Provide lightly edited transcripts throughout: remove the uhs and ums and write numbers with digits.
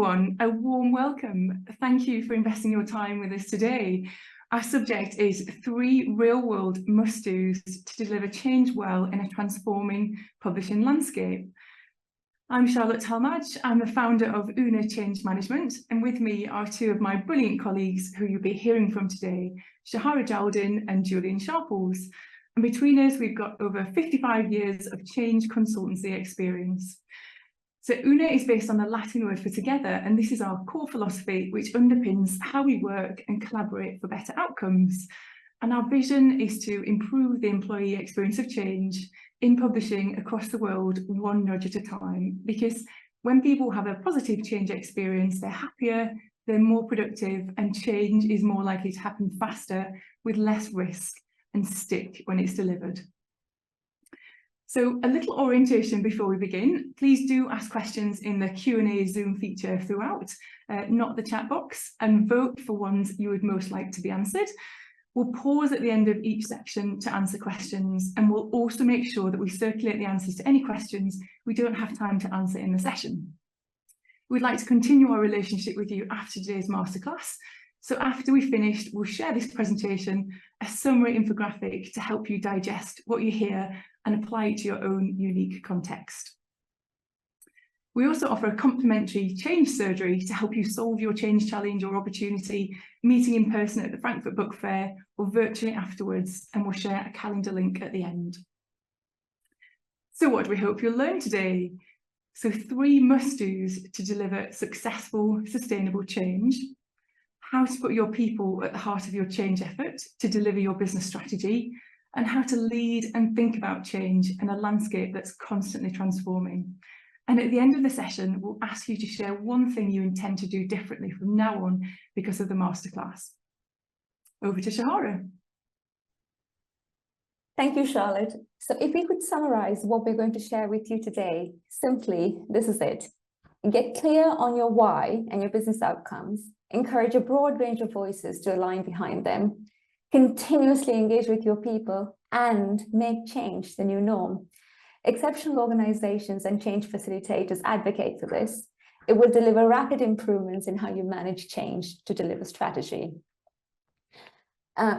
everyone, a warm welcome. Thank you for investing your time with us today. Our subject is 3 real-world must-dos to deliver change well in a transforming publishing landscape. I'm Charlotte Talmadge. I'm the founder of Unaa Change Management, and with me are 2 of my brilliant colleagues who you'll be hearing from today, Shahara Jaldin and Julian Sharples. And between us, we've got over 55 years of change consultancy experience. So Unaa is based on the Latin word for together, and this is our core philosophy which underpins how we work and collaborate for better outcomes. And our vision is to improve the employee experience of change in publishing across the world, one nudge at a time. Because when people have a positive change experience, they're happier, they're more productive, and change is more likely to happen faster with less risk and stick when it's delivered. So a little orientation before we begin. Please do ask questions in the Q&A Zoom feature throughout, not the chat box, and vote for ones you would most like to be answered. We'll pause at the end of each section to answer questions, and we'll also make sure that we circulate the answers to any questions we don't have time to answer in the session. We'd like to continue our relationship with you after today's masterclass. So after we've finished, we'll share this presentation, a summary infographic to help you digest what you hear and apply it to your own unique context. We also offer a complimentary change surgery to help you solve your change challenge or opportunity, meeting in person at the Frankfurt Book Fair or virtually afterwards, and we'll share a calendar link at the end. So what do we hope you'll learn today? So 3 must-dos to deliver successful, sustainable change. How to put your people at the heart of your change effort to deliver your business strategy, and how to lead and think about change in a landscape that's constantly transforming. And at the end of the session, we'll ask you to share one thing you intend to do differently from now on because of the masterclass. Over to Shahara. Thank you, Charlotte. So if we could summarize what we're going to share with you today, simply, this is it. Get clear on your why and your business outcomes. Encourage a broad range of voices to align behind them. Continuously engage with your people and make change the new norm. Exceptional organizations and change facilitators advocate for this. It will deliver rapid improvements in how you manage change to deliver strategy.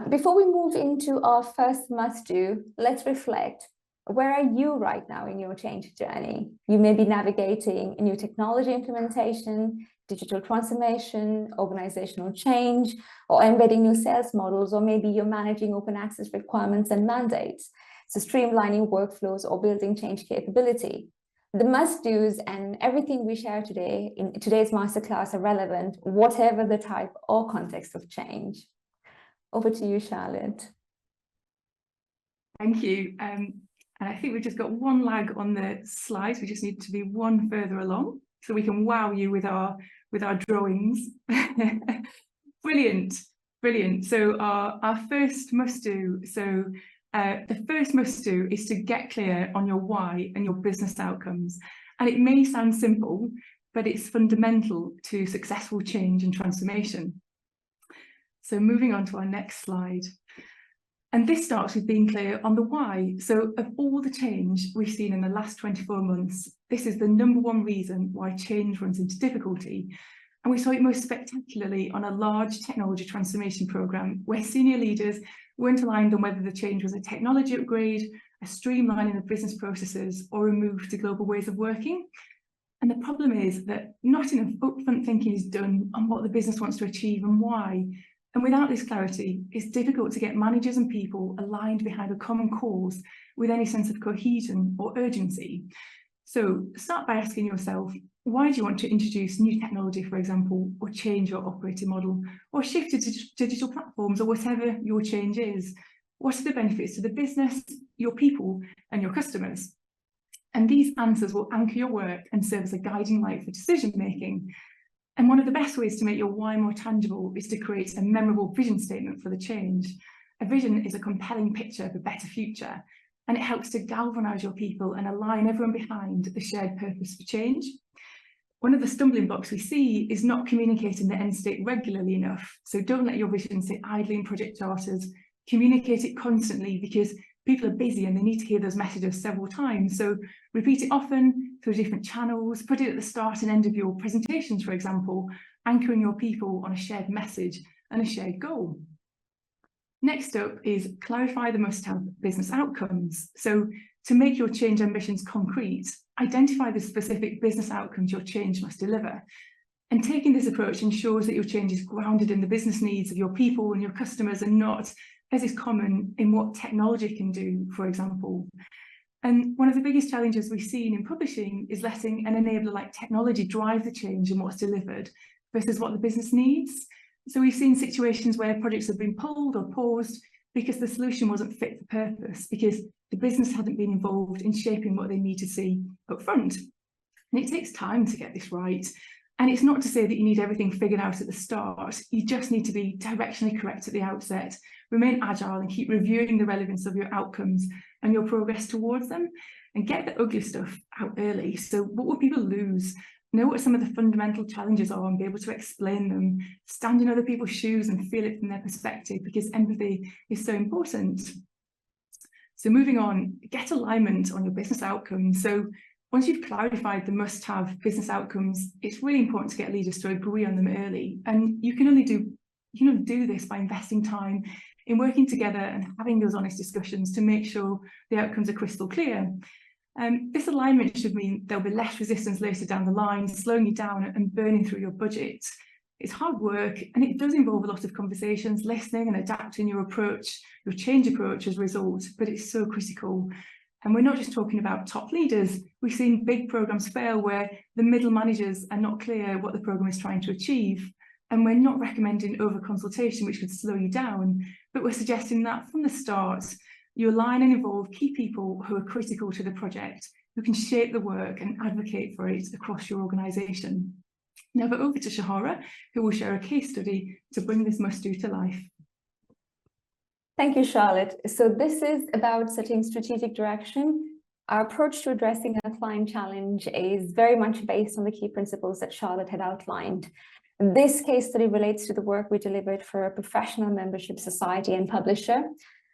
Before we move into our first must-do, let's reflect. Where are you right now in your change journey? You may be navigating a new technology implementation, digital transformation, organizational change, or embedding new sales models, or maybe you're managing open access requirements and mandates. So streamlining workflows or building change capability. The must-dos and everything we share today in today's masterclass are relevant, whatever the type or context of change. Over to you, Charlotte. Thank you. And I think we've just got one lag on the slides. We just need to be one further along so we can wow you with our drawings. Brilliant, brilliant. So our first must-do. So the first must-do is to get clear on your why and your business outcomes. And it may sound simple, but it's fundamental to successful change and transformation. So moving on to our next slide. And this starts with being clear on the why. So of all the change we've seen in the last 24 months, this is the #1 reason why change runs into difficulty. And we saw it most spectacularly on a large technology transformation programme where senior leaders weren't aligned on whether the change was a technology upgrade, a streamlining of business processes, or a move to global ways of working. And the problem is that not enough upfront thinking is done on what the business wants to achieve and why. And without this clarity, it's difficult to get managers and people aligned behind a common cause with any sense of cohesion or urgency. So start by asking yourself, why do you want to introduce new technology, for example, or change your operating model, or shift to digital platforms, or whatever your change is? What are the benefits to the business, your people, and your customers? And these answers will anchor your work and serve as a guiding light for decision making. And one of the best ways to make your why more tangible is to create a memorable vision statement for the change. A vision is a compelling picture of a better future, and it helps to galvanise your people and align everyone behind the shared purpose for change. One of the stumbling blocks we see is not communicating the end state regularly enough. So don't let your vision sit idly in project charters. Communicate it constantly, because people are busy and they need to hear those messages several times. So repeat it often through different channels, put it at the start and end of your presentations, for example, anchoring your people on a shared message and a shared goal. Next up is clarify the must-have business outcomes. So to make your change ambitions concrete, identify the specific business outcomes your change must deliver. And taking this approach ensures that your change is grounded in the business needs of your people and your customers, and not, as is common, in what technology can do, for example. And one of the biggest challenges we've seen in publishing is letting an enabler like technology drive the change in what's delivered versus what the business needs. So we've seen situations where projects have been pulled or paused because the solution wasn't fit for purpose, because the business hadn't been involved in shaping what they need to see up front. And it takes time to get this right. And it's not to say that you need everything figured out at the start. You just need to be directionally correct at the outset, remain agile and keep reviewing the relevance of your outcomes and your progress towards them, and get the ugly stuff out early. So what will people lose? Know what some of the fundamental challenges are and be able to explain them, stand in other people's shoes and feel it from their perspective, because empathy is so important. So moving on, get alignment on your business outcomes. So once you've clarified the must-have business outcomes, it's really important to get leaders to agree on them early. And you can only do this by investing time in working together and having those honest discussions to make sure the outcomes are crystal clear. This alignment should mean there'll be less resistance later down the line, slowing you down and burning through your budget. It's hard work, and it does involve a lot of conversations, listening and adapting your approach, your change approach as a result, but it's so critical. And we're not just talking about top leaders. We've seen big programs fail where the middle managers are not clear what the program is trying to achieve. And we're not recommending over-consultation, which could slow you down, but we're suggesting that from the start, you align and involve key people who are critical to the project, who can shape the work and advocate for it across your organisation. Now over to Shahara, who will share a case study to bring this must-do to life. Thank you, Charlotte. So this is about setting strategic direction. Our approach to addressing a client challenge is very much based on the key principles that Charlotte had outlined. This case study relates to the work we delivered for a professional membership society and publisher.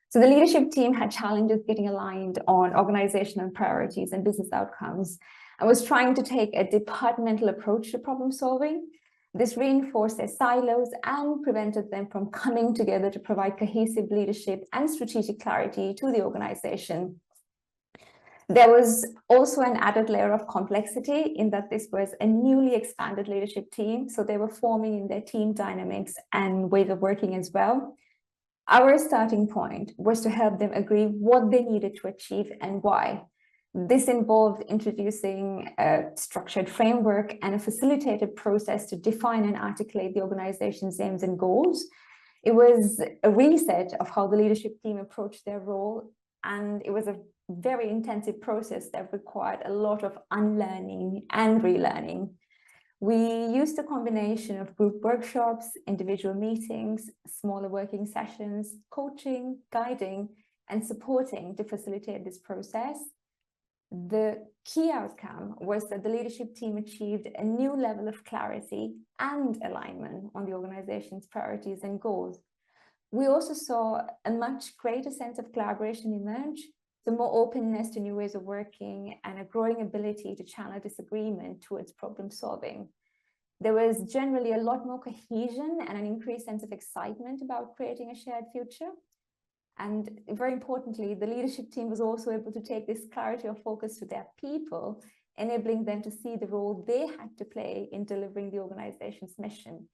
So the leadership team had challenges getting aligned on organizational priorities and business outcomes, and was trying to take a departmental approach to problem solving. This reinforced their silos and prevented them from coming together to provide cohesive leadership and strategic clarity to the organization. There was also an added layer of complexity in that this was a newly expanded leadership team, so they were forming in their team dynamics and ways of working as well. Our starting point was to help them agree what they needed to achieve and why. This involved introducing a structured framework and a facilitated process to define and articulate the organization's aims and goals. It was a reset of how the leadership team approached their role, and it was a very intensive process that required a lot of unlearning and relearning. We used a combination of group workshops, individual meetings, smaller working sessions, coaching, guiding, and supporting to facilitate this process. The key outcome was that the leadership team achieved a new level of clarity and alignment on the organization's priorities and goals. We also saw a much greater sense of collaboration emerge, the more openness to new ways of working, and a growing ability to channel disagreement towards problem solving. There was generally a lot more cohesion and an increased sense of excitement about creating a shared future. And very importantly, the leadership team was also able to take this clarity of focus to their people, enabling them to see the role they had to play in delivering the organization's mission.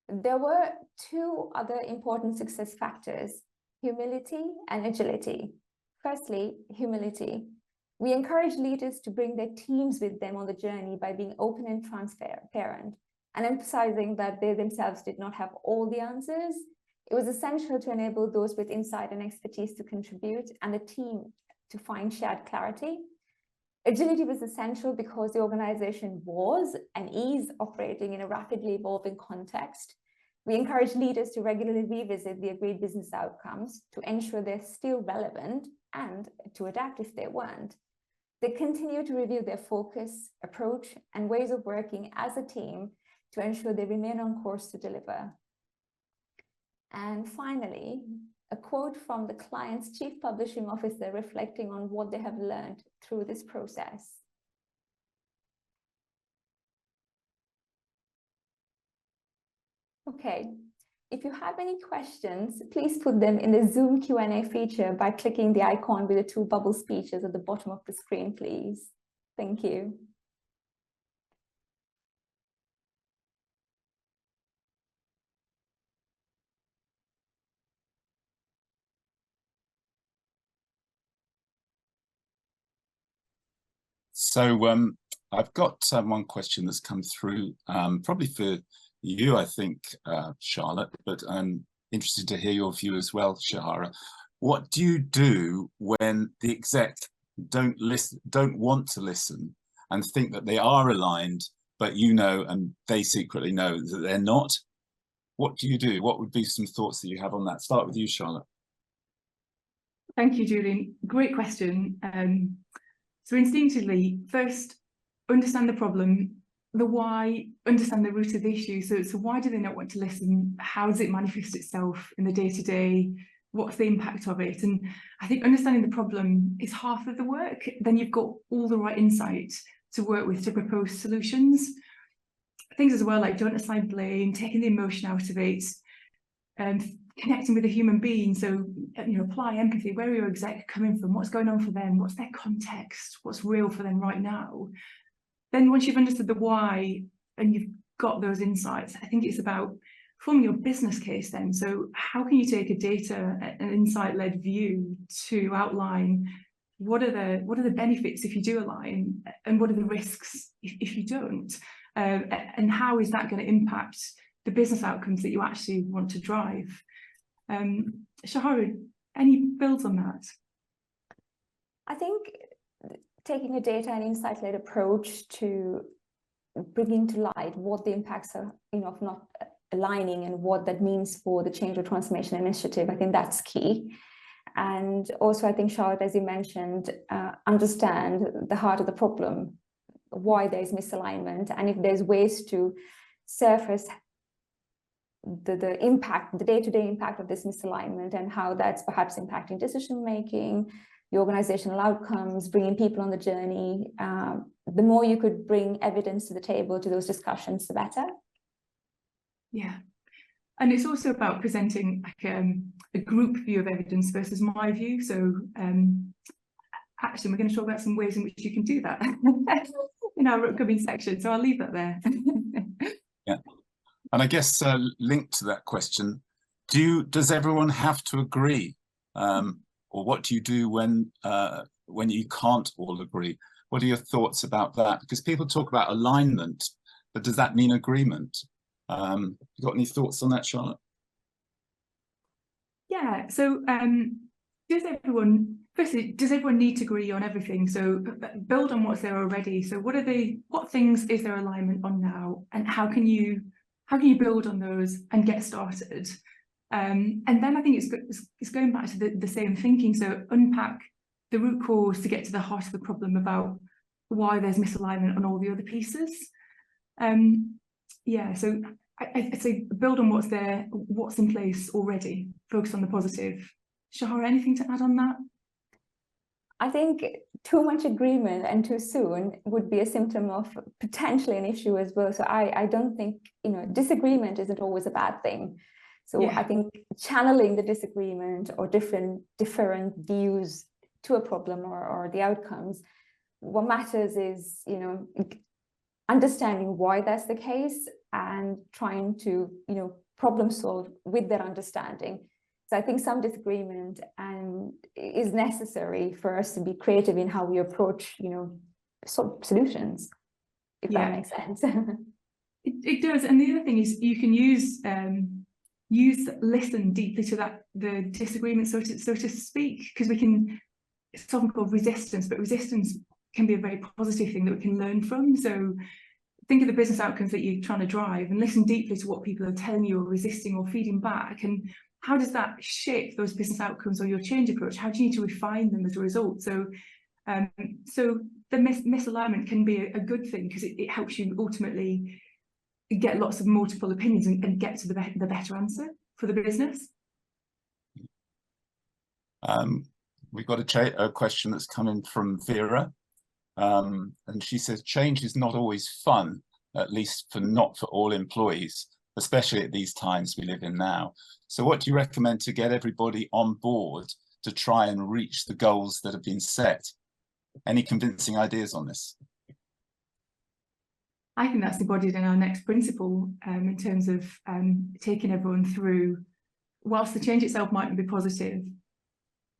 There were two other important success factors: humility and agility. Firstly, humility. We encourage leaders to bring their teams with them on the journey by being open and transparent, and emphasizing that they themselves did not have all the answers. It was essential to enable those with insight and expertise to contribute, and the team to find shared clarity. Agility was essential because the organization was and is operating in a rapidly evolving context. We encourage leaders to regularly revisit the agreed business outcomes to ensure they're still relevant and to adapt if they weren't. They continue to review their focus, approach, and ways of working as a team to ensure they remain on course to deliver. And finally, a quote from the client's chief publishing officer reflecting on what they have learned through this process. Okay, if you have any questions, please put them in the Zoom Q&A feature by clicking the icon with the two bubble speeches at the bottom of the screen, please. Thank you. So I've got one question that's come through, probably for you, I think, Charlotte, but I'm interested to hear your view as well, Shahara. What do you do when the exec don't want to listen and think that they are aligned, but you know, and they secretly know that they're not? What do you do? What would be some thoughts that you have on that? Start with you, Charlotte. Thank you, Julian. Great question. So instinctively, first, understand the problem, the why, understand the root of the issue. So why do they not want to listen? How does it manifest itself in the day-to-day? What's the impact of it? And I think understanding the problem is half of the work. Then you've got all the right insight to work with to propose solutions. Things as well, like don't assign blame, taking the emotion out of it, connecting with a human being. So, you know, apply empathy. Where are your exec coming from? What's going on for them? What's their context? What's real for them right now? Then once you've understood the why and you've got those insights, I think it's about forming your business case then. So how can you take a data and insight-led view to outline what are the benefits if you do align, and what are the risks if you don't? And how is that going to impact the business outcomes that you actually want to drive? Shahara, any builds on that? I think taking a data and insight-led approach to bringing to light what the impacts are, you know, of not aligning and what that means for the change or transformation initiative, I think that's key. And also, I think, Charlotte, as you mentioned, understand the heart of the problem, why there's misalignment, and if there's ways to surface the impact, the day-to-day impact of this misalignment and how that's perhaps impacting decision-making, the organizational outcomes, bringing people on the journey. The more you could bring evidence to the table to those discussions, the better. Yeah. And it's also about presenting like a group view of evidence versus my view. So actually, we're going to talk about some ways in which you can do that in our upcoming section. So I'll leave that there. Yeah. And I guess linked to that question, does everyone have to agree? Or what do you do when you can't all agree? What are your thoughts about that? Because people talk about alignment, but does that mean agreement? You got any thoughts on that, Charlotte? Yeah, so does everyone need to agree on everything? So build on what's there already. So what things is there alignment on now, and how can you build on those and get started? And then I think it's going back to the same thinking. So unpack the root cause to get to the heart of the problem about why there's misalignment on all the other pieces. Yeah, so I'd say build on what's there, what's in place already, focus on the positive. Shahara, anything to add on that? I think too much agreement and too soon would be a symptom of potentially an issue as well. So I don't think, you know, disagreement isn't always a bad thing. So yeah. I think channeling the disagreement or different views to a problem or the outcomes, what matters is, you know, understanding why that's the case and trying to, you know, problem solve with that understanding. So I think some disagreement is necessary for us to be creative in how we approach, you know, solutions, if that makes sense. It does. And the other thing is you can use listen deeply to the disagreement, so to speak, because it's often called resistance, but resistance can be a very positive thing that we can learn from. So think of the business outcomes that you're trying to drive and listen deeply to what people are telling you or resisting or feeding back, and how does that shape those business outcomes or your change approach? How do you need to refine them as a result? So so the misalignment can be a good thing because it helps you ultimately get lots of multiple opinions and get to the better answer for the business. We've got a question that's coming from Vera, and she says, change is not always fun, at least not for all employees, especially at these times we live in now. So what do you recommend to get everybody on board to try and reach the goals that have been set? Any convincing ideas on this? I think that's embodied in our next principle, in terms of taking everyone through, whilst the change itself might be positive,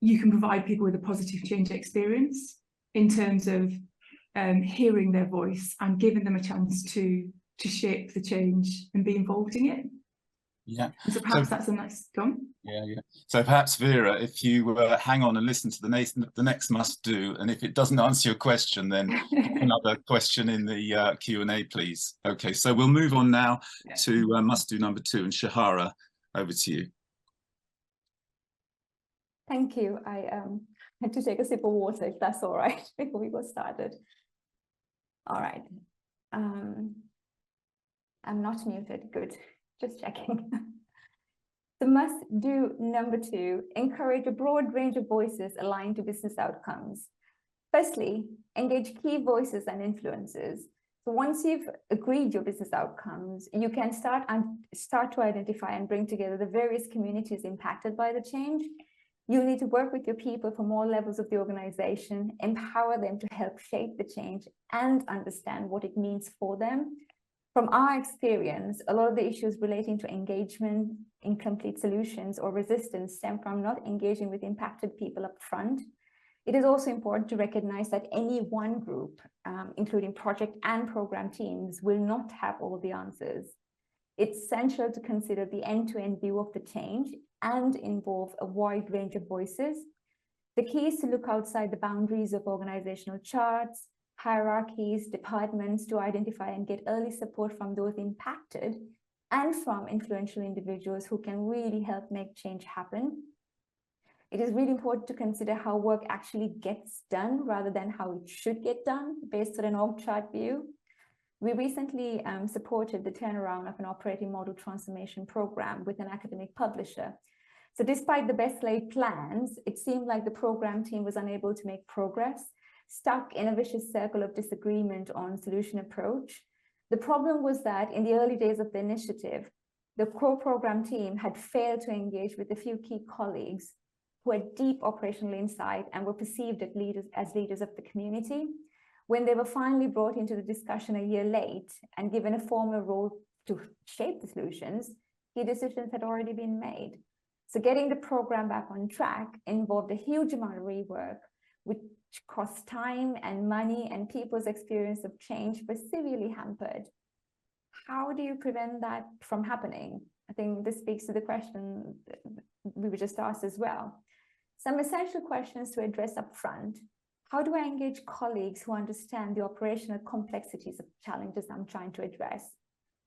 you can provide people with a positive change experience in terms of hearing their voice and giving them a chance to shape the change and be involved in it. Yeah. And so perhaps that's a nice gone. Yeah, yeah. So perhaps, Vera, if you hang on and listen to the next must do, and if it doesn't answer your question, then another question in the Q&A, please. Okay, so we'll move on now to must do number 2, and Shahara, over to you. Thank you. I had to take a sip of water, if that's all right, before we got started. All right. I'm not muted. Good. Just checking. The must do number 2, encourage a broad range of voices aligned to business outcomes. Firstly, engage key voices and influencers. So once you've agreed your business outcomes, you can start to identify and bring together the various communities impacted by the change. You'll need to work with your people from all levels of the organization, empower them to help shape the change and understand what it means for them. From our experience, a lot of the issues relating to engagement, incomplete solutions, or resistance stem from not engaging with impacted people up front. It is also important to recognize that any one group, including project and program teams, will not have all the answers. It's essential to consider the end-to-end view of the change and involve a wide range of voices. The key is to look outside the boundaries of organizational charts, hierarchies, departments, to identify and get early support from those impacted and from influential individuals who can really help make change happen. It is really important to consider how work actually gets done rather than how it should get done based on an org chart view. We recently supported the turnaround of an operating model transformation program with an academic publisher. So despite the best laid plans, it seemed like the program team was unable to make progress, stuck in a vicious circle of disagreement on solution approach. The problem was that in the early days of the initiative, the core program team had failed to engage with a few key colleagues who had deep operational insight and were perceived as leaders of the community. When they were finally brought into the discussion a year late and given a formal role to shape the solutions, key decisions had already been made. So getting the program back on track involved a huge amount of rework, which cost time and money, and people's experience of change was severely hampered. How do you prevent that from happening? I think this speaks to the question we were just asked as well. Some essential questions to address up front. How do I engage colleagues who understand the operational complexities of challenges I'm trying to address?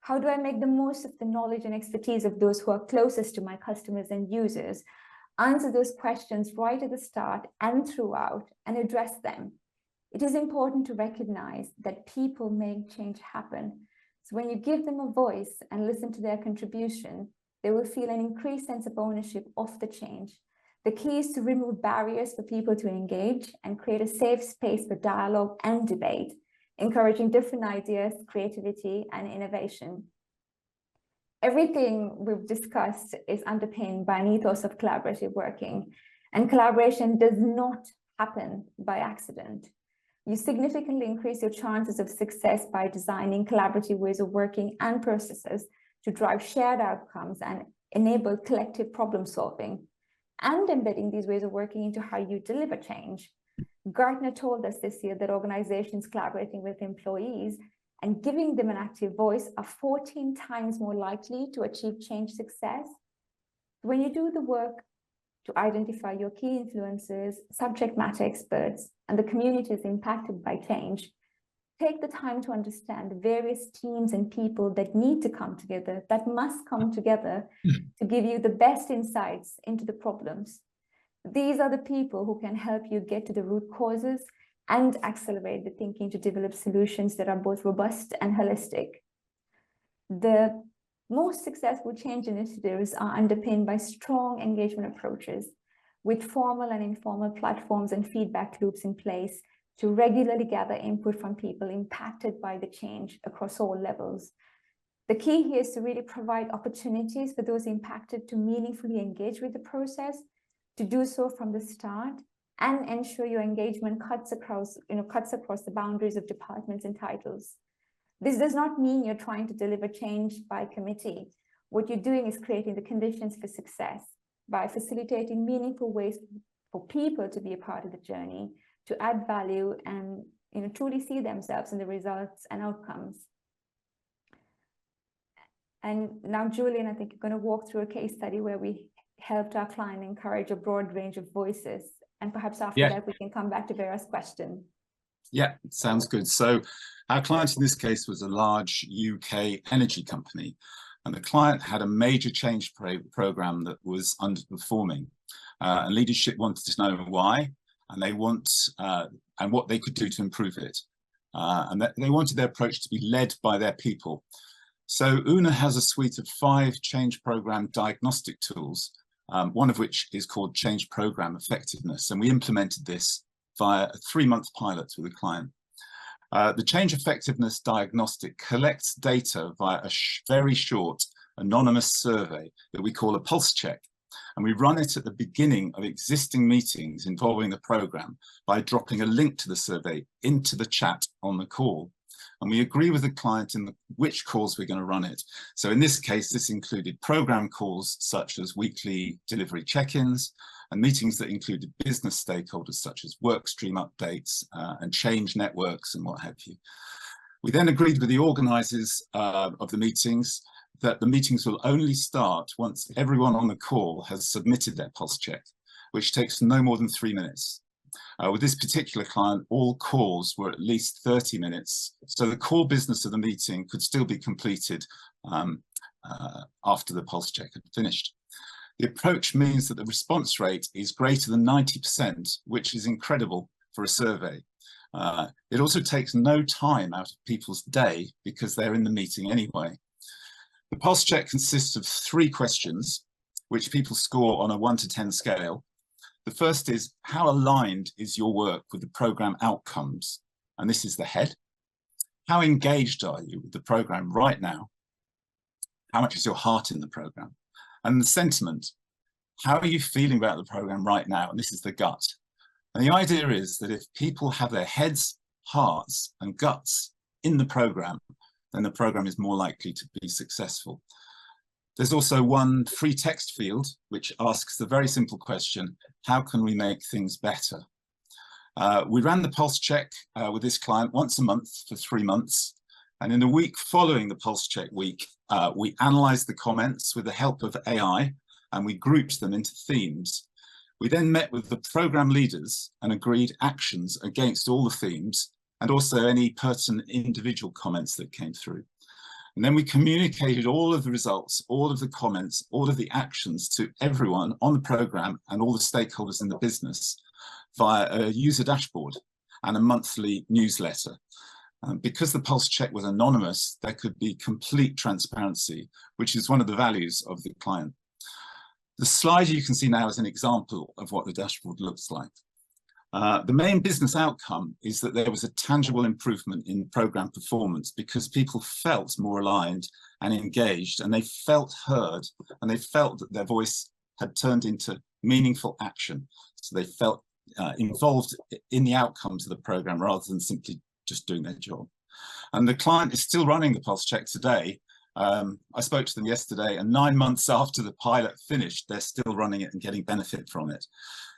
How do I make the most of the knowledge and expertise of those who are closest to my customers and users? Answer those questions right at the start and throughout and address them. It is important to recognize that people make change happen. So when you give them a voice and listen to their contribution, they will feel an increased sense of ownership of the change. The key is to remove barriers for people to engage and create a safe space for dialogue and debate, encouraging different ideas, creativity, and innovation. Everything we've discussed is underpinned by an ethos of collaborative working, and collaboration does not happen by accident. You significantly increase your chances of success by designing collaborative ways of working and processes to drive shared outcomes and enable collective problem solving, and embedding these ways of working into how you deliver change. Gartner told us this year that organizations collaborating with employees and giving them an active voice are 14 times more likely to achieve change success. When you do the work to identify your key influencers, subject matter experts, and the communities impacted by change, take the time to understand the various teams and people that need to come together, that must come together to give you the best insights into the problems. These are the people who can help you get to the root causes and accelerate the thinking to develop solutions that are both robust and holistic. The most successful change initiatives are underpinned by strong engagement approaches with formal and informal platforms and feedback loops in place to regularly gather input from people impacted by the change across all levels. The key here is to really provide opportunities for those impacted to meaningfully engage with the process, to do so from the start, and ensure your engagement cuts across the boundaries of departments and titles. This does not mean you're trying to deliver change by committee. What you're doing is creating the conditions for success by facilitating meaningful ways for people to be a part of the journey, to add value and truly see themselves in the results and outcomes. And now, Julian, I think you're going to walk through a case study where we helped our client encourage a broad range of voices. And perhaps after that, we can come back to Vera's question. Yeah, sounds good. So our client in this case was a large UK energy company, and the client had a major change program that was underperforming. And leadership wanted to know why, and and what they could do to improve it. And that they wanted their approach to be led by their people. So Unaa has a suite of 5 change program diagnostic tools, one of which is called Change Program Effectiveness. And we implemented this via a 3-month pilot with a client. The Change Effectiveness Diagnostic collects data via a very short anonymous survey that we call a pulse check. And we run it at the beginning of existing meetings involving the program by dropping a link to the survey into the chat on the call. And we agree with the client in which calls we're going to run it. So in this case, this included program calls such as weekly delivery check-ins and meetings that included business stakeholders such as workstream updates and change networks and what have you. We then agreed with the organisers of the meetings that the meetings will only start once everyone on the call has submitted their pulse check, which takes no more than 3 minutes. With this particular client, all calls were at least 30 minutes, so the core business of the meeting could still be completed after the pulse check had finished. The approach means that the response rate is greater than 90%, which is incredible for a survey. It also takes no time out of people's day because they're in the meeting anyway. The pulse check consists of 3 questions, which people score on a 1 to 10 scale. The first is, how aligned is your work with the program outcomes? And this is the head. How engaged are you with the program right now? How much is your heart in the program? And the sentiment, how are you feeling about the program right now? And this is the gut. And the idea is that if people have their heads, hearts, and guts in the program, then the program is more likely to be successful. There's also one free text field, which asks the very simple question, how can we make things better? We ran the pulse check with this client once a month for 3 months. And in the week following the pulse check week, we analysed the comments with the help of AI, and we grouped them into themes. We then met with the program leaders and agreed actions against all the themes and also any pertinent individual comments that came through. And then we communicated all of the results, all of the comments, all of the actions to everyone on the program and all the stakeholders in the business via a user dashboard and a monthly newsletter. Because the pulse check was anonymous, there could be complete transparency, which is one of the values of the client. The slide you can see now is an example of what the dashboard looks like. The main business outcome is that there was a tangible improvement in program performance because people felt more aligned and engaged, and they felt heard, and they felt that their voice had turned into meaningful action. So they felt involved in the outcomes of the program rather than simply just doing their job. And the client is still running the pulse check today. I spoke to them yesterday, and 9 months after the pilot finished, they're still running it and getting benefit from it.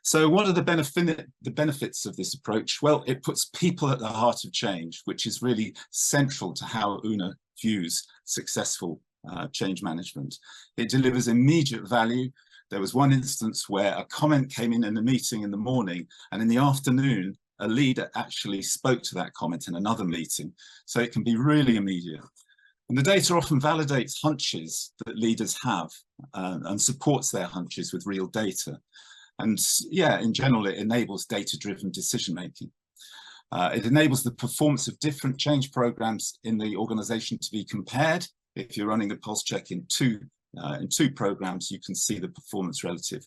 So what are the benefits of this approach? Well, it puts people at the heart of change, which is really central to how Unaa views successful change management. It delivers immediate value. There was one instance where a comment came in the meeting in the morning, and in the afternoon, a leader actually spoke to that comment in another meeting. So it can be really immediate. And the data often validates hunches that leaders have and supports their hunches with real data. And yeah, in general, it enables data-driven decision-making. It enables the performance of different change programs in the organization to be compared if you're running the pulse check in two programs, you can see the performance relative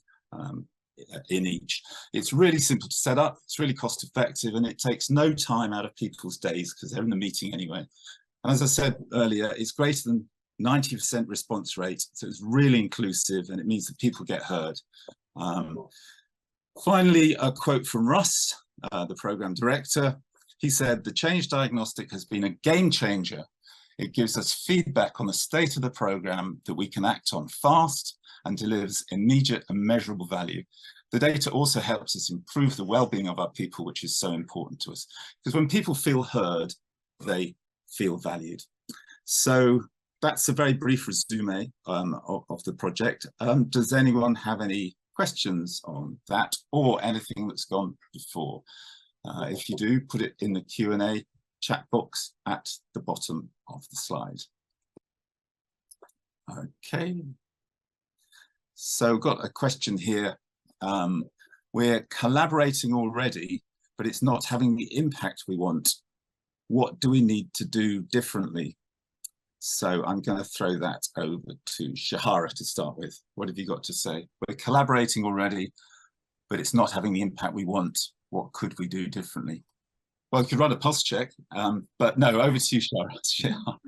in each. It's really simple to set up, it's really cost effective, and it takes no time out of people's days because they're in the meeting anyway. And as I said earlier, it's greater than 90% response rate, so it's really inclusive, and it means that people get heard. Finally, a quote from Russ, the program director. He said, "The change diagnostic has been a game changer. It gives us feedback on the state of the program that we can act on fast and delivers immediate and measurable value. The data also helps us improve the well-being of our people, which is so important to us." Because when people feel heard, they feel valued. So that's a very brief resume of the project. Does anyone have any questions on that or anything that's gone before? If you do, put it in the Q&A chat box at the bottom of the slide. Okay. So got a question here. We're collaborating already, but it's not having the impact we want. What do we need to do differently? So I'm going to throw that over to Shahara to start with. What have you got to say? We're collaborating already, but it's not having the impact we want. What could we do differently? Well, you could run a pulse check, but no, over to you, Shahara.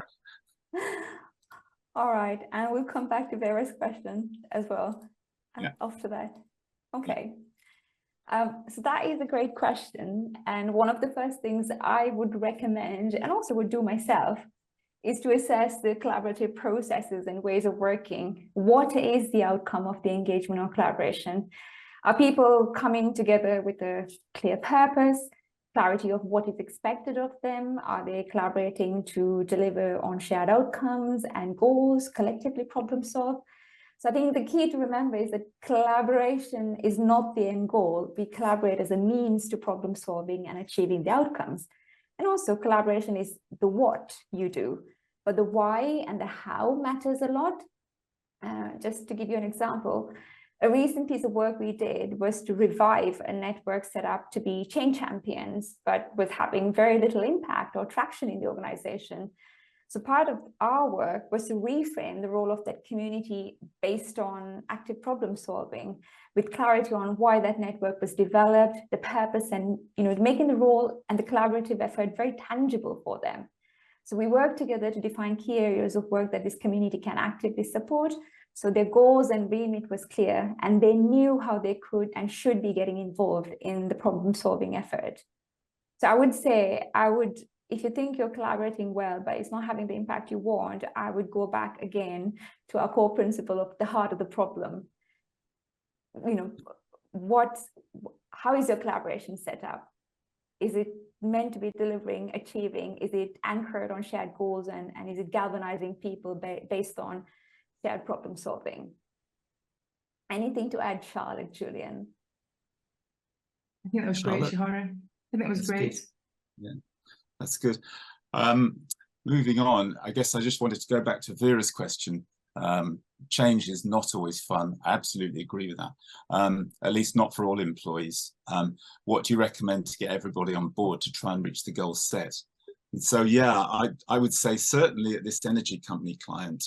All right, and we'll come back to Vera's question as well after that. Okay. So that is a great question. And one of the first things I would recommend, and also would do myself, is to assess the collaborative processes and ways of working. What is the outcome of the engagement or collaboration? Are people coming together with a clear purpose, clarity of what is expected of them? Are they collaborating to deliver on shared outcomes and goals, collectively problem solve? So I think the key to remember is that collaboration is not the end goal. We collaborate as a means to problem solving and achieving the outcomes. And also collaboration is the what you do, but the why and the how matters a lot. Just to give you an example, a recent piece of work we did was to revive a network set up to be change champions, but was having very little impact or traction in the organization. So part of our work was to reframe the role of that community based on active problem solving, with clarity on why that network was developed, the purpose, and making the role and the collaborative effort very tangible for them. So we worked together to define key areas of work that this community can actively support. So their goals and remit was clear, and they knew how they could and should be getting involved in the problem solving effort. So I would say, if you think you're collaborating well, but it's not having the impact you want, I would go back again to our core principle of the heart of the problem. How is your collaboration set up? Is it meant to be delivering, achieving? Is it anchored on shared goals, and is it galvanizing people based on shared problem solving? Anything to add, Charlotte, Julian? I think that was great, Shahara. I think that was great. Good. Yeah. That's good. Moving on, I guess I just wanted to go back to Vera's question. Change is not always fun. I absolutely agree with that. At least not for all employees. What do you recommend to get everybody on board to try and reach the goals set? And so, yeah, I would say certainly at this energy company client,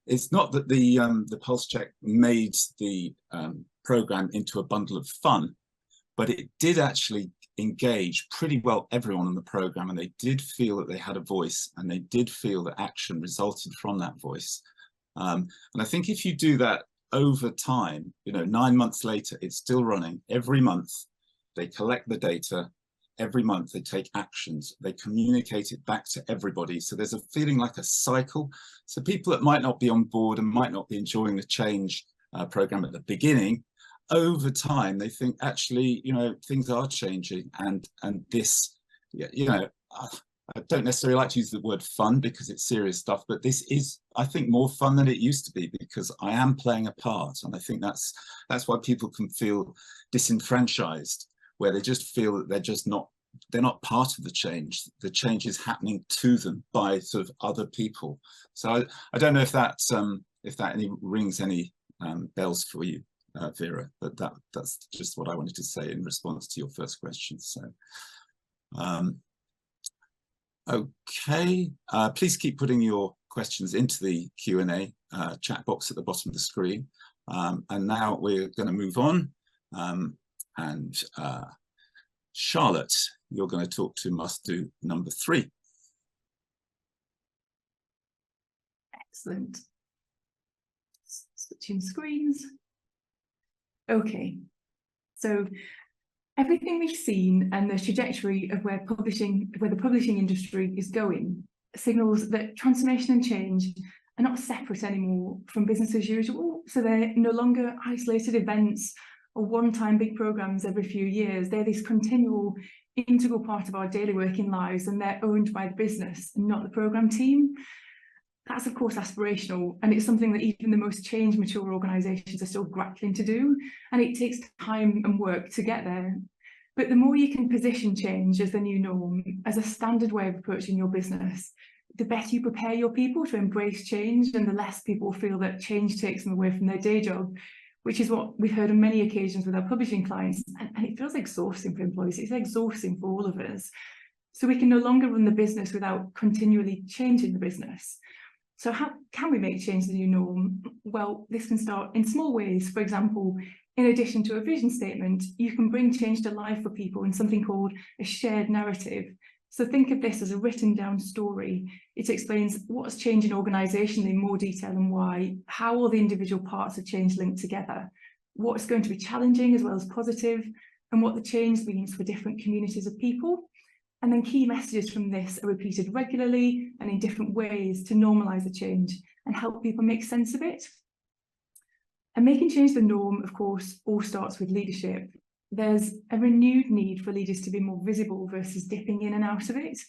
it's not that the pulse check made the program into a bundle of fun, but it did actually engage pretty well everyone on the program, and they did feel that they had a voice, and they did feel that action resulted from that voice. And I think if you do that over time, 9 months later, it's still running. Every month they collect the data, every month they take actions, they communicate it back to everybody. So there's a feeling like a cycle. So people that might not be on board and might not be enjoying the change program at the beginning, over time they think actually things are changing, and this I don't necessarily like to use the word fun because it's serious stuff, but this is, I think, more fun than it used to be because I am playing a part, and I think that's why people can feel disenfranchised, where they just feel that they're not part of the change. The change is happening to them by sort of other people. So I don't know if that rings any bells for you, Vera, but that's just what I wanted to say in response to your first question. So, okay, please keep putting your questions into the Q&A chat box at the bottom of the screen. And now we're going to move on. Charlotte, you're going to talk to must-do number 3. Excellent. Switching screens. Okay, so everything we've seen and the trajectory of where the publishing industry is going signals that transformation and change are not separate anymore from business as usual. So they're no longer isolated events or one-time big programs every few years. They're this continual, integral part of our daily working lives, and they're owned by the business, not the program team. That's of course aspirational, and it's something that even the most change mature organisations are still grappling to do, and it takes time and work to get there. But the more you can position change as the new norm, as a standard way of approaching your business, the better you prepare your people to embrace change, and the less people feel that change takes them away from their day job, which is what we've heard on many occasions with our publishing clients, and it feels exhausting for employees. It's exhausting for all of us. So we can no longer run the business without continually changing the business. So how can we make change the new norm? Well, this can start in small ways. For example, in addition to a vision statement, you can bring change to life for people in something called a shared narrative. So think of this as a written down story. It explains what's changing organisationally in more detail and why, how all the individual parts of change link together, what's going to be challenging as well as positive, and what the change means for different communities of people. And then key messages from this are repeated regularly and in different ways to normalise the change and help people make sense of it. And making change the norm, of course, all starts with leadership. There's a renewed need for leaders to be more visible versus dipping in and out of it.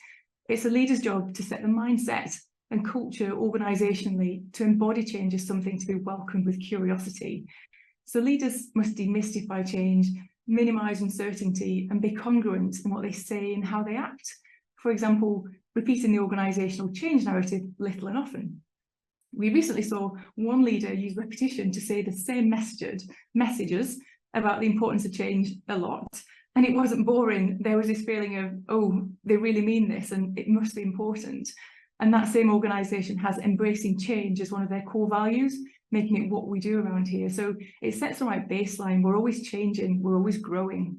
It's a leader's job to set the mindset and culture organisationally to embody change as something to be welcomed with curiosity. So leaders must demystify change, minimise uncertainty, and be congruent in what they say and how they act. For example, repeating the organisational change narrative little and often. We recently saw one leader use repetition to say the same messages about the importance of change a lot, and it wasn't boring. There was this feeling of, oh, they really mean this and it must be important. And that same organisation has embracing change as one of their core values, making it what we do around here. So it sets the right baseline. We're always changing, we're always growing.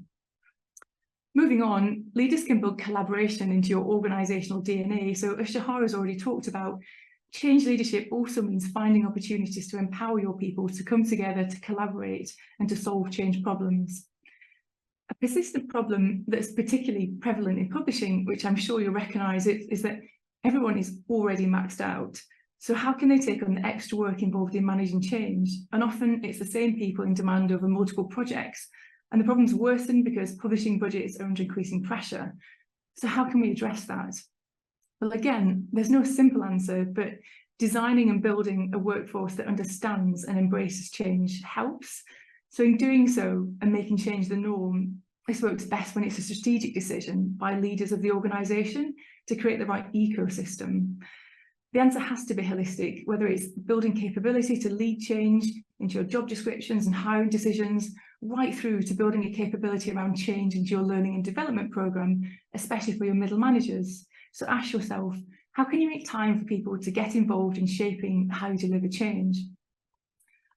Moving on, leaders can build collaboration into your organisational DNA. So as Shahara's already talked about, change leadership also means finding opportunities to empower your people to come together, to collaborate and to solve change problems. A persistent problem that's particularly prevalent in publishing, which I'm sure you'll recognise, is that everyone is already maxed out. So how can they take on the extra work involved in managing change? And often it's the same people in demand over multiple projects. And the problems worsen because publishing budgets are under increasing pressure. So how can we address that? Well, again, there's no simple answer, but designing and building a workforce that understands and embraces change helps. So in doing so and making change the norm, this works best when it's a strategic decision by leaders of the organisation to create the right ecosystem. The answer has to be holistic, whether it's building capability to lead change into your job descriptions and hiring decisions, right through to building a capability around change into your learning and development programme, especially for your middle managers. So ask yourself, how can you make time for people to get involved in shaping how you deliver change?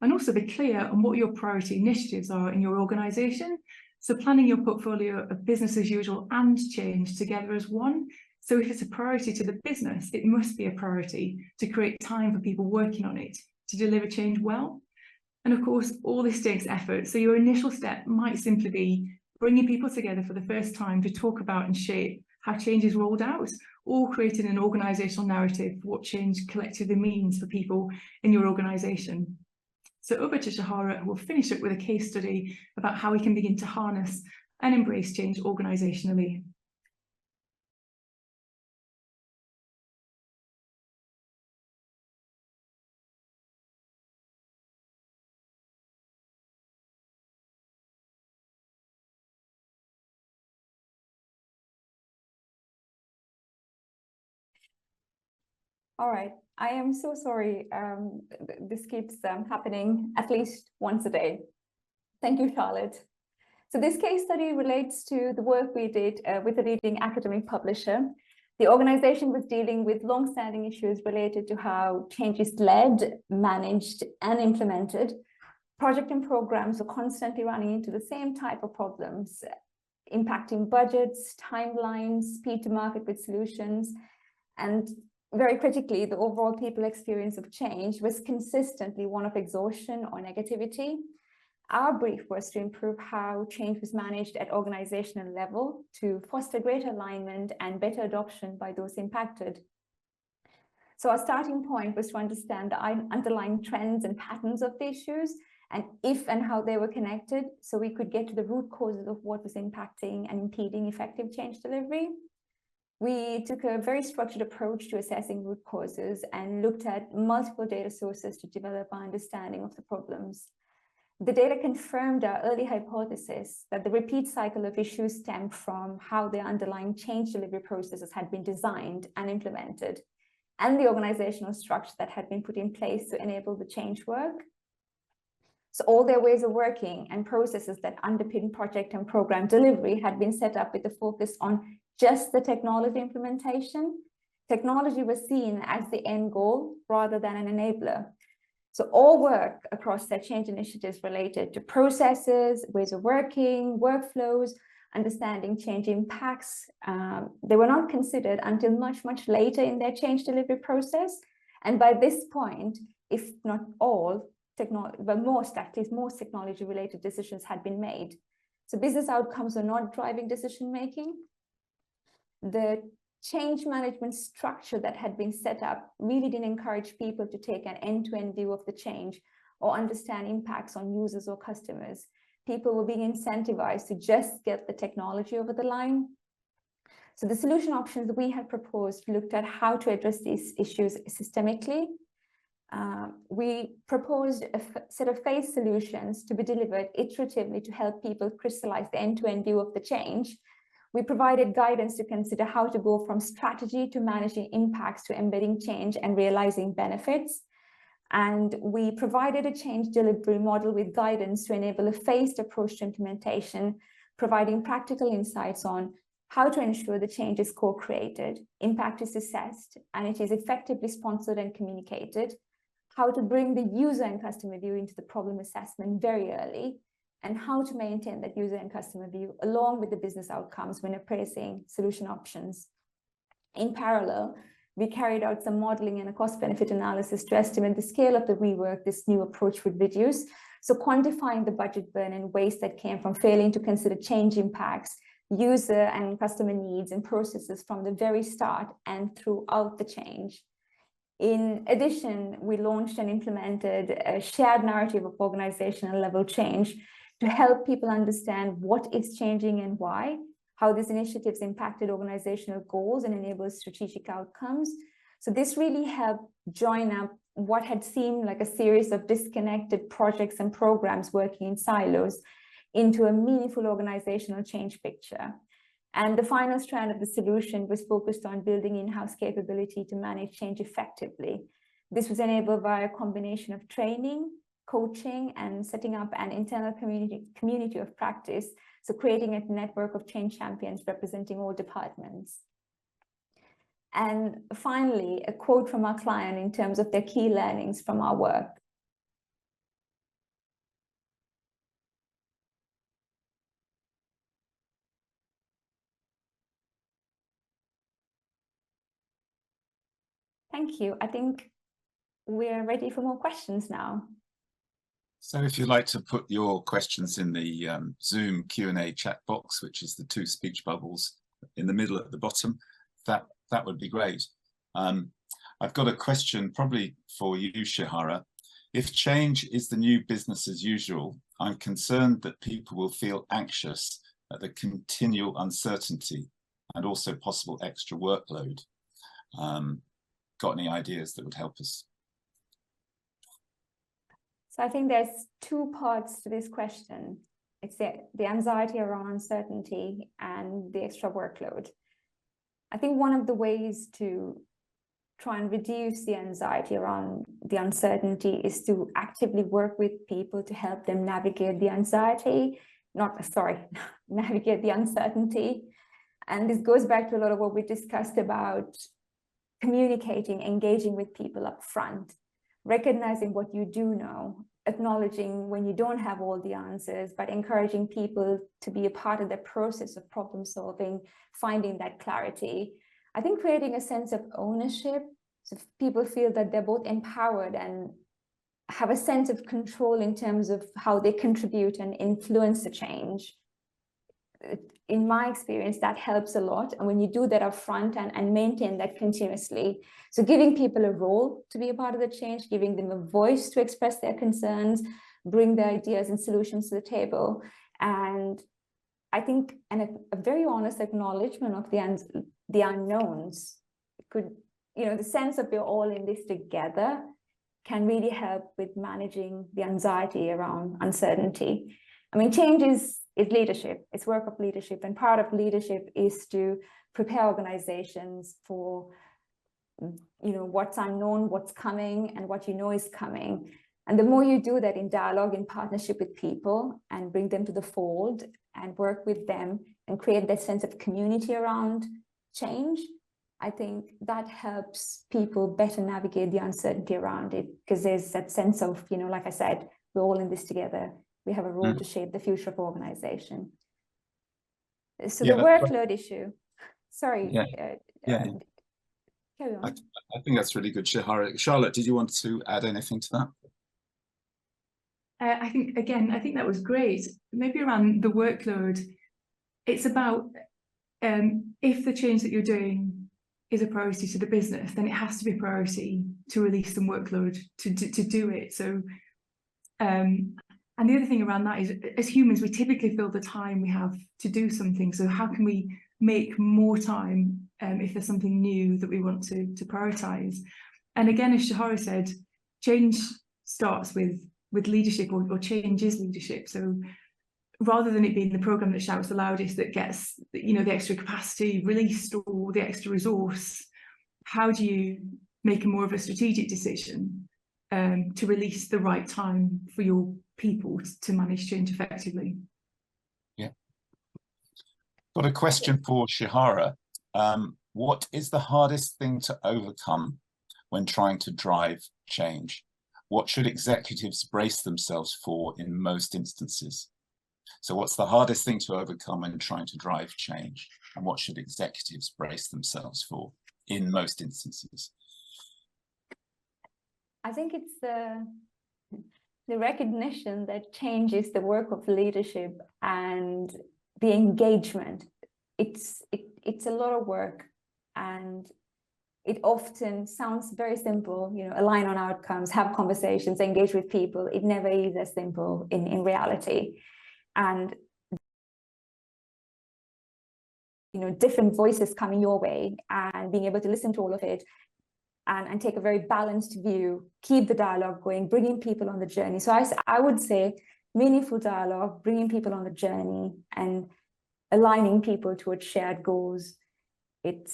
And also be clear on what your priority initiatives are in your organisation. So planning your portfolio of business as usual and change together as one. So if it's a priority to the business, it must be a priority to create time for people working on it to deliver change well. And of course, all this takes effort. So your initial step might simply be bringing people together for the first time to talk about and shape how change is rolled out, or creating an organisational narrative for what change collectively means for people in your organisation. So over to Shahara, who will finish up with a case study about how we can begin to harness and embrace change organisationally. All right, I am so sorry. This keeps happening at least once a day. Thank you, Charlotte. So this case study relates to the work we did with a leading academic publisher. The organization was dealing with long-standing issues related to how change is led, managed, and implemented. Project and programs are constantly running into the same type of problems, impacting budgets, timelines, speed to market with solutions, and very critically, the overall people experience of change was consistently one of exhaustion or negativity. Our brief was to improve how change was managed at organizational level to foster greater alignment and better adoption by those impacted. So our starting point was to understand the underlying trends and patterns of the issues, and if and how they were connected, so we could get to the root causes of what was impacting and impeding effective change delivery. We took a very structured approach to assessing root causes and looked at multiple data sources to develop our understanding of the problems. The data confirmed our early hypothesis that the repeat cycle of issues stemmed from how the underlying change delivery processes had been designed and implemented, and the organizational structure that had been put in place to enable the change work. So all their ways of working and processes that underpin project and program delivery had been set up with a focus on just the technology implementation. Technology was seen as the end goal rather than an enabler. So all work across their change initiatives related to processes, ways of working, workflows, understanding change impacts, they were not considered until much, much later in their change delivery process. And by this point, if not all, but most technology-related decisions had been made. So business outcomes are not driving decision-making. The change management structure that had been set up really didn't encourage people to take an end-to-end view of the change or understand impacts on users or customers. People were being incentivized to just get the technology over the line. So the solution options that we had proposed looked at how to address these issues systemically. We proposed a set of phased solutions to be delivered iteratively to help people crystallize the end-to-end view of the change. We provided guidance to consider how to go from strategy to managing impacts to embedding change and realizing benefits. And we provided a change delivery model with guidance to enable a phased approach to implementation, providing practical insights on how to ensure the change is co-created, impact is assessed, and it is effectively sponsored and communicated, how to bring the user and customer view into the problem assessment very early, and how to maintain that user and customer view along with the business outcomes when appraising solution options. In parallel, we carried out some modeling and a cost-benefit analysis to estimate the scale of the rework this new approach would reduce. So quantifying the budget burn and waste that came from failing to consider change impacts, user and customer needs and processes from the very start and throughout the change. In addition, we launched and implemented a shared narrative of organizational level change to help people understand what is changing and why, how these initiatives impacted organizational goals and enabled strategic outcomes. So this really helped join up what had seemed like a series of disconnected projects and programs working in silos into a meaningful organizational change picture. And the final strand of the solution was focused on building in-house capability to manage change effectively. This was enabled by a combination of training, coaching, and setting up an internal community of practice, so creating a network of change champions representing all departments. And finally, a quote from our client in terms of their key learnings from our work. Thank you. I think we're ready for more questions now. So if you'd like to put your questions in the Zoom Q&A chat box, which is the two speech bubbles in the middle at the bottom, that would be great. I've got a question probably for you, Shihara. If change is the new business as usual, I'm concerned that people will feel anxious at the continual uncertainty and also possible extra workload. Got any ideas that would help us? So I think there's two parts to this question. It's the anxiety around uncertainty and the extra workload. I think one of the ways to try and reduce the anxiety around the uncertainty is to actively work with people to help them navigate the anxiety, navigate the uncertainty. And this goes back to a lot of what we discussed about communicating, engaging with people up front, recognizing what you do know, acknowledging when you don't have all the answers, but encouraging people to be a part of the process of problem solving, finding that clarity. I think creating a sense of ownership, so people feel that they're both empowered and have a sense of control in terms of how they contribute and influence the change. In my experience, that helps a lot. And when you do that up front and maintain that continuously, so giving people a role to be a part of the change, giving them a voice to express their concerns, bring their ideas and solutions to the table. And I think a very honest acknowledgement of the unknowns could, the sense of we're all in this together can really help with managing the anxiety around uncertainty. I mean, change is leadership, it's work of leadership, and part of leadership is to prepare organizations for, what's unknown, what's coming, and what is coming. And the more you do that in dialogue, in partnership with people, and bring them to the fold and work with them and create that sense of community around change, I think that helps people better navigate the uncertainty around it, because there's that sense of, like I said, we're all in this together. We have a role to shape the future of organization. So the workload issue, sorry. Carry on. I think that's really good, Shahara. Charlotte, did you want to add anything to that? I think that was great. Maybe around the workload, it's about if the change that you're doing is a priority to the business, then it has to be a priority to release some workload to do it. So, and the other thing around that is, as humans, we typically fill the time we have to do something. So how can we make more time if there's something new that we want to prioritize? And again, as Shahara said, change starts with leadership, or change is leadership. So rather than it being the program that shouts the loudest that gets the extra capacity released or the extra resource, how do you make a more of a strategic decision to release the right time for your people to manage change effectively? Yeah. Got a question for Shahara. What is the hardest thing to overcome when trying to drive change? What should executives brace themselves for in most instances? So what's the hardest thing to overcome when trying to drive change? And what should executives brace themselves for in most instances? I think it's the recognition that change is the work of leadership, and the engagement. It's a lot of work, and it often sounds very simple, align on outcomes, have conversations, engage with people. It never is as simple in reality. And different voices coming your way, and being able to listen to all of it and take a very balanced view, keep the dialogue going, bringing people on the journey. So I would say meaningful dialogue, bringing people on the journey, and aligning people towards shared goals. It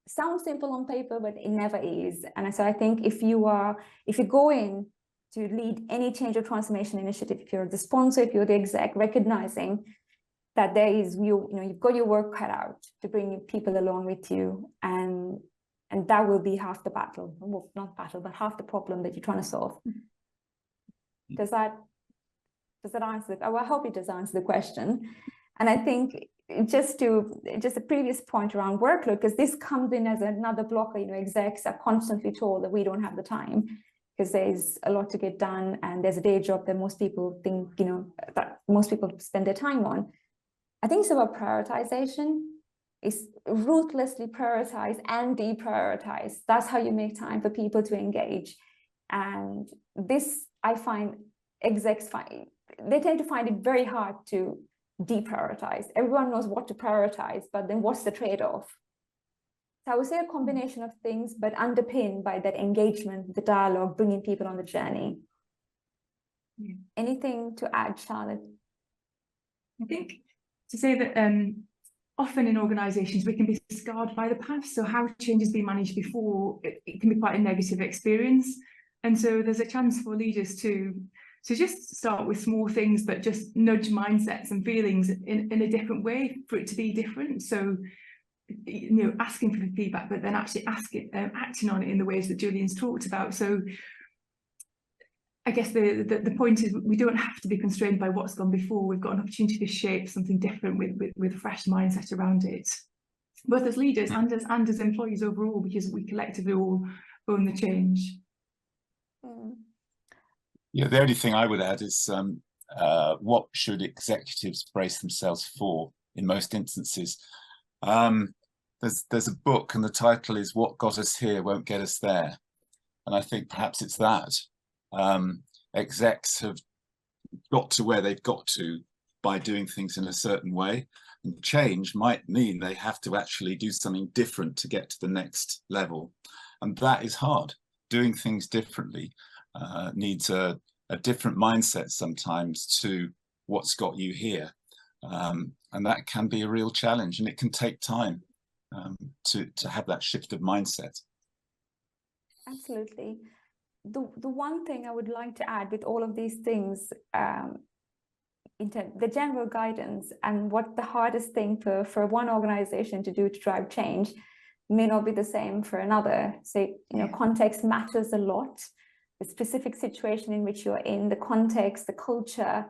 sounds simple on paper, but it never is. And so I think if you go in to lead any change or transformation initiative, if you're the sponsor, if you're the exec, recognizing that there is you've got your work cut out to bring people along with you, and that will be half the battle. Well, not battle, but half the problem that you're trying to solve. Does that answer? Oh, I hope it does answer the question. And I think just a previous point around workload, because this comes in as another blocker. Execs are constantly told that we don't have the time, because there's a lot to get done, and there's a day job that most people think, that most people spend their time on. I think it's about prioritization. Is ruthlessly prioritize and deprioritize. That's how you make time for people to engage. And this, I find execs they tend to find it very hard to deprioritize. Everyone knows what to prioritize, but then what's the trade-off? So I would say a combination of things, but underpinned by that engagement, the dialogue, bringing people on the journey. Yeah. Anything to add, Charlotte? I think to say that often in organisations we can be scarred by the past. So how change has been managed before, it can be quite a negative experience. And so there's a chance for leaders to So just start with small things, but just nudge mindsets and feelings in a different way for it to be different. So, you know, asking for the feedback, but then actually acting on it in the ways that Julian's talked about. So I guess the point is we don't have to be constrained by what's gone before. We've got an opportunity to shape something different with a fresh mindset around it, both as leaders and as employees overall, because we collectively all own the change. Yeah, the only thing I would add is what should executives brace themselves for in most instances? There's a book and the title is "What Got Us Here Won't Get Us There." And I think perhaps it's that. Execs have got to where they've got to by doing things in a certain way. And change might mean they have to actually do something different to get to the next level. And that is hard. Doing things differently needs a different mindset sometimes to what's got you here. And that can be a real challenge, and it can take time to have that shift of mindset. Absolutely. The one thing I would like to add with all of these things, into the general guidance, and what the hardest thing for one organization to do to drive change may not be the same for another. So, you know, context matters a lot. The specific situation in which you're in, the context, the culture,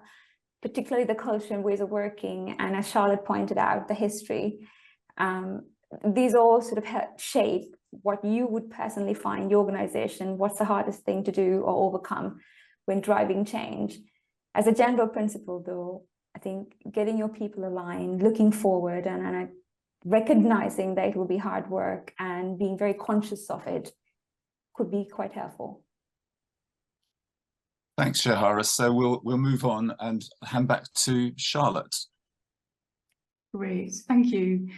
particularly the culture and ways of working, and as Charlotte pointed out, the history. These all sort of shape what you would personally find your organization, what's the hardest thing to do or overcome when driving change. As a general principle, though, I think getting your people aligned, looking forward, and recognizing that it will be hard work and being very conscious of it could be quite helpful. Thanks, Shahara. So we'll move on and hand back to Charlotte. Great, thank you.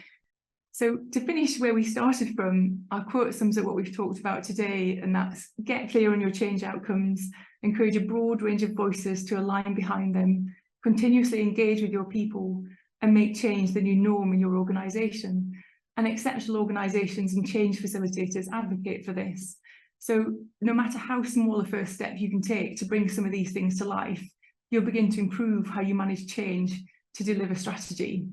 So to finish where we started from, our quote sums up what we've talked about today, and that's: get clear on your change outcomes, encourage a broad range of voices to align behind them, continuously engage with your people, and make change the new norm in your organisation. And exceptional organisations and change facilitators advocate for this. So no matter how small a first step you can take to bring some of these things to life, you'll begin to improve how you manage change to deliver strategy.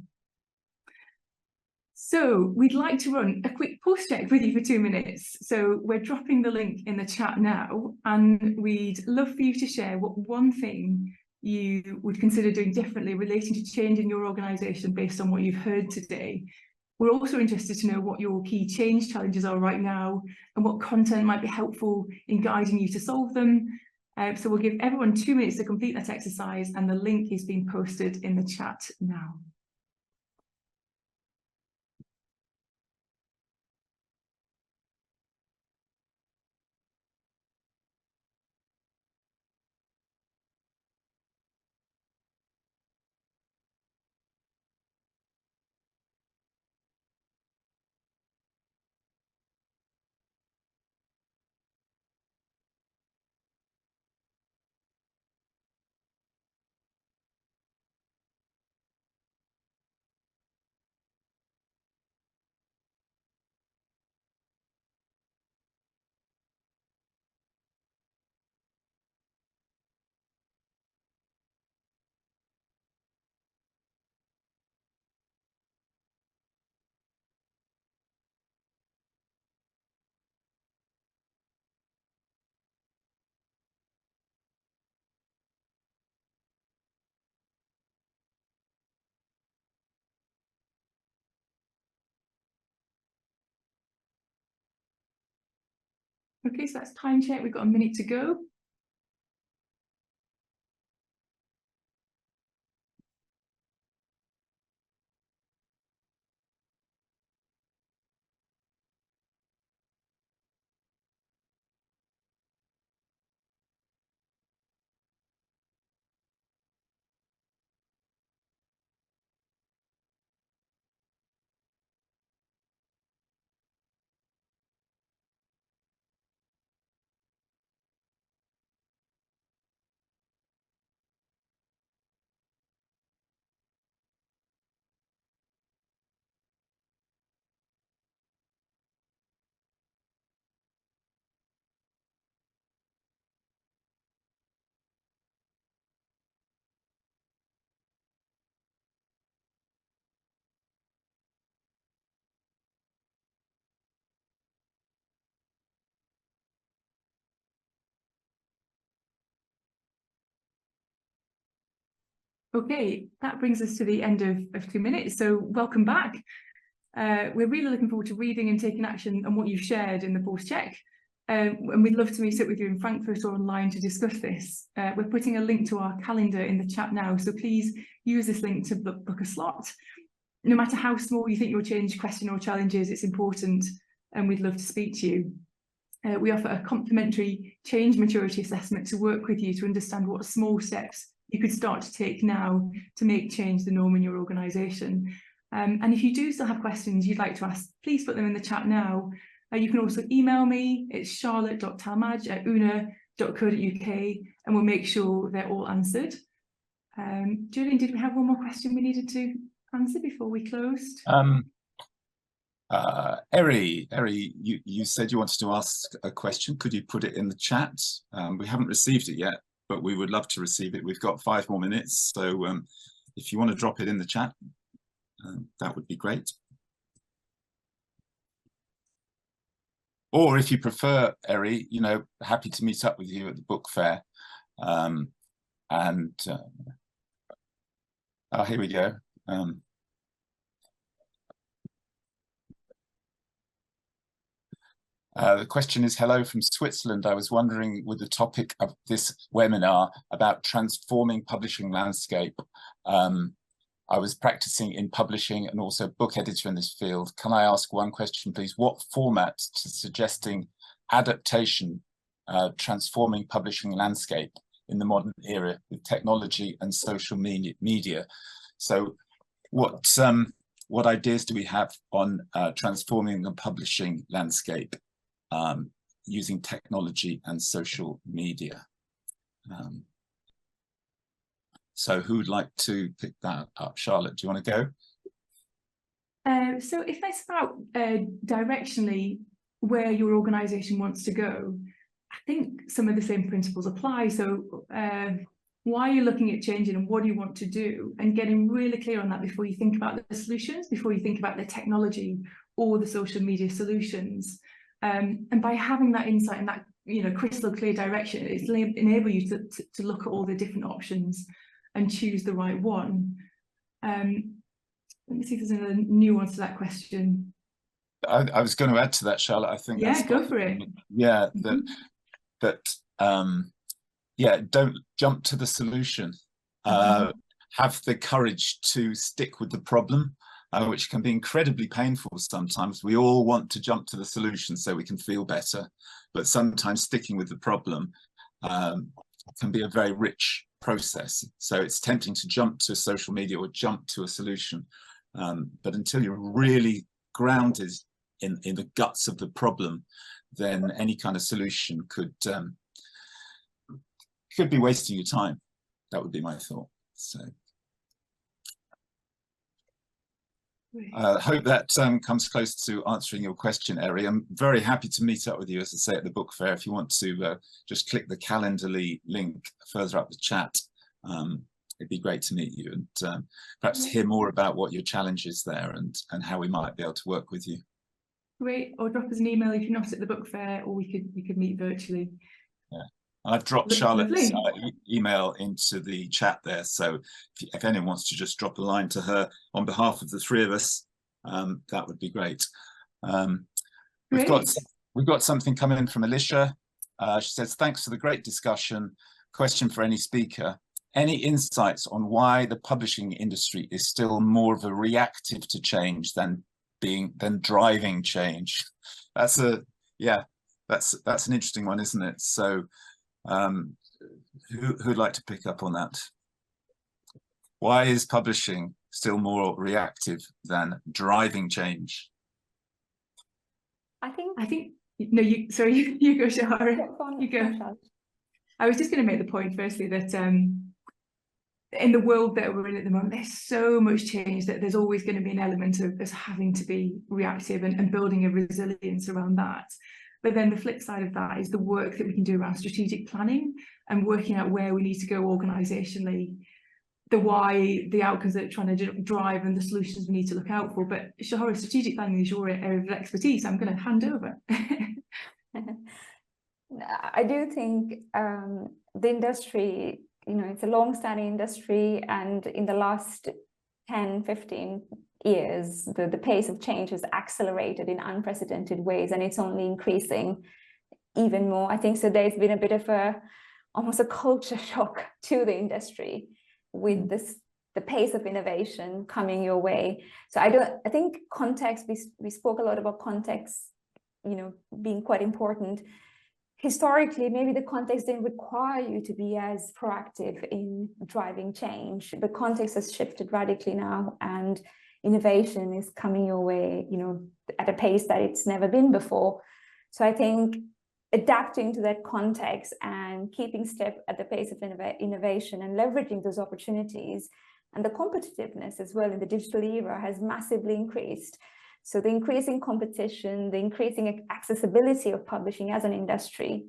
So we'd like to run a quick pulse check with you for 2 minutes. So we're dropping the link in the chat now, and we'd love for you to share what one thing you would consider doing differently relating to change in your organisation based on what you've heard today. We're also interested to know what your key change challenges are right now and what content might be helpful in guiding you to solve them. So we'll give everyone 2 minutes to complete that exercise, and the link is being posted in the chat now. Okay, so that's time check. We've got a minute to go. Okay, that brings us to the end of 2 minutes. So welcome back. We're really looking forward to reading and taking action on what you've shared in the post-check. And we'd love to meet up with you in Frankfurt or online to discuss this. We're putting a link to our calendar in the chat now, so please use this link to book a slot. No matter how small you think your change, question or challenge is, it's important, and we'd love to speak to you. We offer a complimentary change maturity assessment to work with you to understand what small steps you could start to take now to make change the norm in your organisation. And if you do still have questions you'd like to ask, please put them in the chat now. You can also email me. It's charlotte.talmadge@unaa.co.uk, and we'll make sure they're all answered. Julian, did we have one more question we needed to answer before we closed? Eri, you said you wanted to ask a question. Could you put it in the chat? We haven't received it yet, but we would love to receive it. We've got 5 more minutes, so if you want to drop it in the chat, that would be great. Or if you prefer, Eri, you know, happy to meet up with you at the book fair. Oh, here we go. The question is, hello from Switzerland. I was wondering, with the topic of this webinar about transforming publishing landscape, I was practicing in publishing and also book editor in this field. Can I ask one question, please? What format to suggesting adaptation, transforming publishing landscape in the modern era with technology and social media? So what ideas do we have on transforming the publishing landscape using technology and social media? So who would like to pick that up? Charlotte, do you want to go? So if that's about directionally where your organisation wants to go, I think some of the same principles apply. So why are you looking at changing and what do you want to do? And getting really clear on that before you think about the solutions, before you think about the technology or the social media solutions. And by having that insight and that, you know, crystal clear direction, it's enable you to look at all the different options and choose the right one. Let me see if there's another nuance to that question. I was going to add to that, Charlotte. I think yeah, go for it. Yeah, yeah, don't jump to the solution. Have the courage to stick with the problem, which can be incredibly painful sometimes. We all want to jump to the solution so we can feel better, but sometimes sticking with the problem can be a very rich process. So it's tempting to jump to social media or jump to a solution, but until you're really grounded in the guts of the problem, then any kind of solution could be wasting your time. That would be my thought. So I hope that comes close to answering your question, Eri. I'm very happy to meet up with you, as I say, at the book fair. If you want to just click the Calendly link further up the chat, it'd be great to meet you and perhaps hear more about what your challenge is there and how we might be able to work with you. Great, or drop us an email if you're not at the book fair, or we could meet virtually. Yeah. I've dropped Charlotte's email into the chat there, so if anyone wants to just drop a line to her on behalf of the 3 of us, that would be great. We've got something coming in from Alicia. She says, thanks for the great discussion. Question for any speaker. Any insights on why the publishing industry is still more of a reactive to change than driving change? That's an interesting one, isn't it? So who'd like to pick up on that? Why is publishing still more reactive than driving change? I think no, you go, Shahara. You go. I was just going to make the point firstly that in the world that we're in at the moment, there's so much change that there's always going to be an element of us having to be reactive and building a resilience around that. But then the flip side of that is the work that we can do around strategic planning and working out where we need to go organisationally, the why, the outcomes that we're trying to drive and the solutions we need to look out for. But Shahara, strategic planning is your area of expertise. I'm going to hand over. I do think the industry it's a long-standing industry, and in the last 10, 15 years, the pace of change has accelerated in unprecedented ways, and it's only increasing even more. I think so there's been a bit of almost a culture shock to the industry with the pace of innovation coming your way. So I think context, we spoke a lot about context, being quite important. Historically, maybe the context didn't require you to be as proactive in driving change. The context has shifted radically now, and innovation is coming your way, at a pace that it's never been before. So I think adapting to that context and keeping step at the pace of innovation and leveraging those opportunities, and the competitiveness as well in the digital era has massively increased. So the increasing competition, the increasing accessibility of publishing as an industry,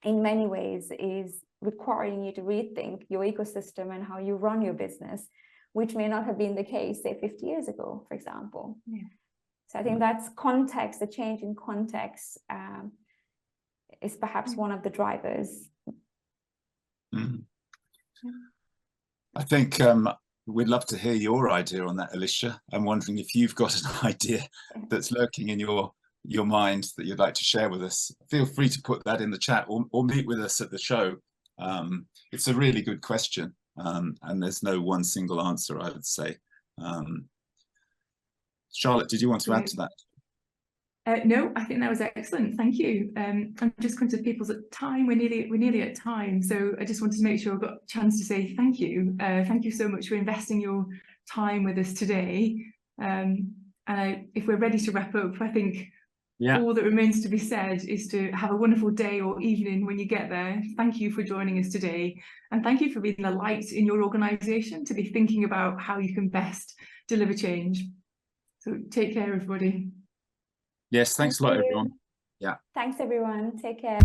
in many ways is requiring you to rethink your ecosystem and how you run your business, which may not have been the case, say, 50 years ago, for example. Yeah. So I think that's context, the change in context is perhaps one of the drivers. I think we'd love to hear your idea on that, Alicia. I'm wondering if you've got an idea that's lurking in your mind that you'd like to share with us. Feel free to put that in the chat, or meet with us at the show. It's a really good question, and there's no one single answer, I would say. Charlotte, did you want to add to that? No, I think that was excellent. Thank you. I'm just conscious of people's time. We're nearly at time, so I just wanted to make sure I got a chance to say thank you. Thank you so much for investing your time with us today. And if we're ready to wrap up, I think all that remains to be said is to have a wonderful day or evening when you get there. Thank you for joining us today, and thank you for being a light in your organisation to be thinking about how you can best deliver change. So take care, everybody. Yes, thanks a lot, everyone. Yeah. Thanks, everyone. Take care.